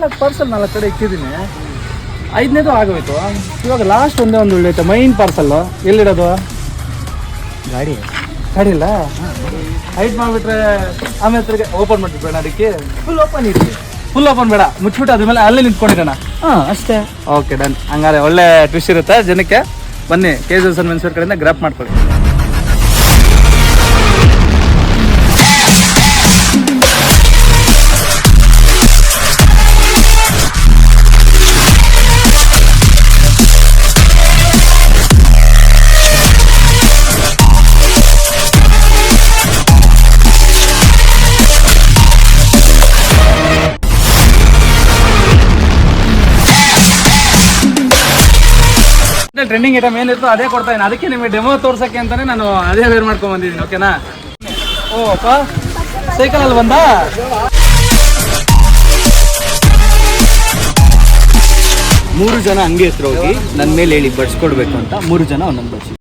ನಾಲ್ಕು ಪಾರ್ಸಲ್ 4 ಕಡೆ ಇಕ್ಕಿದ್ದೀನಿ, 5ನೇದು ಆಗೋಯ್ತು. ಇವಾಗ ಲಾಸ್ಟ್ ಒಂದು ಉಳಿದೈತೆ ಮೈನ್ ಪಾರ್ಸಲ್. ಎಲ್ಲಿಡೋದು? ಗಾಡಿ ಇಲ್ಲ. ಹೈಟ್ ಮಾಡಿಬಿಟ್ರೆ ಆಮೇಲೆ ಓಪನ್ ಮಾಡಿಬಿಟ್ಬೇಡ, ಅದಕ್ಕೆ ಫುಲ್ ಓಪನ್ ಬೇಡ, ಮುಚ್ಚಿಬಿಟ್ಟು ಅದ್ರ ಮೇಲೆ ಅಲ್ಲೇ ನಿಂತ್ಕೊಂಡಿರೋಣ. ಅಷ್ಟೇ. Okay done. ಹಂಗಾರೆ ಒಳ್ಳೆ ಟ್ವಿಸ್ಟ್ ಇರುತ್ತೆ ಜನಕ್ಕೆ. ಬನ್ನಿ KG ಮೆನ್ಸ್ವೇರ್ ಕಡೆಯಿಂದ ಗ್ರಾಪ್ ಮಾಡ್ಕೊಳ್ಳಿ. ಟ್ರೆಂಡಿಂಗ್ ಐಟಮ್ ಏನಿತ್ತು ಅದೇ ಕೊಡ್ತಾ ಇದ್ದೀನಿ. ಅದಕ್ಕೆ ನಿಮಗೆ ಡೆಮೋ ತೋರ್ಸಕ್ಕೆ ಅಂತಾನೆ ನಾನು ಅದೇ ವೇರ್ ಮಾಡ್ಕೊಂಡ್ ಬಂದಿದ್ದೀನಿ. ಓಕೆನಾ? ಓ ಅಪ್ಪ, ಸೈಕಲ್ ಅಲ್ಲಿ ಬಂದ. 3 ಜನ ಹಂಗೆ ಹತ್ರ ಹೋಗಿ ನನ್ನ ಮೇಲೆ ಹೇಳಿ ಬಡ್ಸ್ಕೊಡ್ಬೇಕು ಅಂತ 3 ಜನ ಒಂದೊಂದು ಬಡ್ಸಿ.